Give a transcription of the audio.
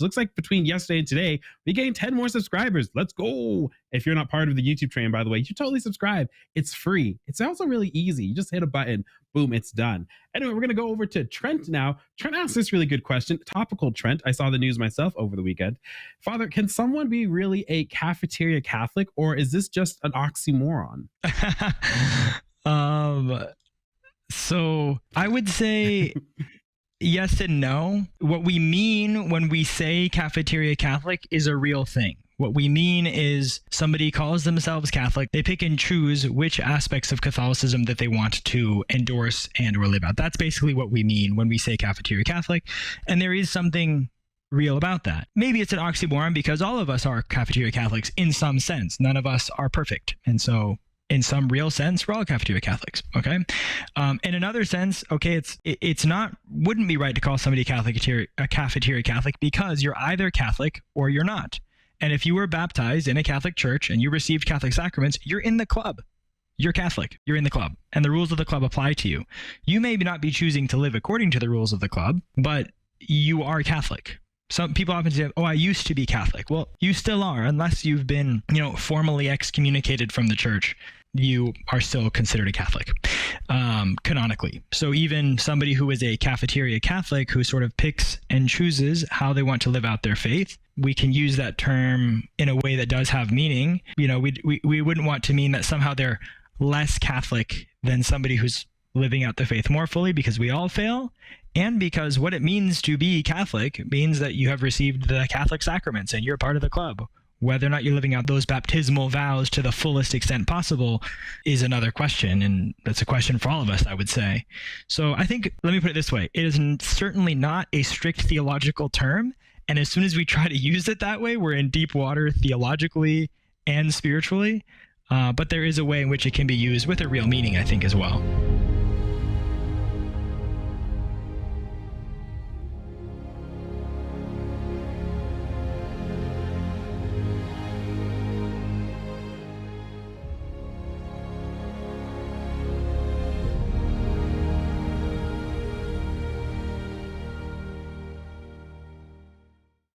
Looks like between yesterday and today, we gained 10 more subscribers. Let's go. If you're not part of the YouTube train, by the way, you should totally subscribe. It's free. It's also really easy. You just hit a button, boom, it's done. Anyway, we're going to go over to Trent now. Trent asked this really good question. Topical, Trent. I saw the news myself over the weekend. Father, can someone be really a cafeteria Catholic, or is this just an oxymoron? So I would say yes and no. What we mean when we say Cafeteria Catholic is a real thing. What we mean is somebody calls themselves Catholic. They pick and choose which aspects of Catholicism that they want to endorse and or live out. That's basically what we mean when we say Cafeteria Catholic. And there is something real about that. Maybe it's an oxymoron because all of us are Cafeteria Catholics in some sense. None of us are perfect. And so in some real sense, we're all Cafeteria Catholics, okay? In another sense, okay, wouldn't be right to call somebody a Cafeteria Catholic because you're either Catholic or you're not. And if you were baptized in a Catholic church and you received Catholic sacraments, you're in the club. You're Catholic. You're in the club. And the rules of the club apply to you. You may not be choosing to live according to the rules of the club, but you are Catholic. Some people often say, oh, I used to be Catholic. Well, you still are, unless you've been, formally excommunicated from the church. You are still considered a Catholic, canonically. So even somebody who is a Cafeteria Catholic who sort of picks and chooses how they want to live out their faith, we can use that term in a way that does have meaning. We wouldn't want to mean that somehow they're less Catholic than somebody who's living out the faith more fully, because we all fail. And because what it means to be Catholic means that you have received the Catholic sacraments and you're part of the club. Whether or not you're living out those baptismal vows to the fullest extent possible is another question. And that's a question for all of us, I would say. So I think, let me put it this way. It is certainly not a strict theological term. And as soon as we try to use it that way, we're in deep water theologically and spiritually. But there is a way in which it can be used with a real meaning, I think, as well.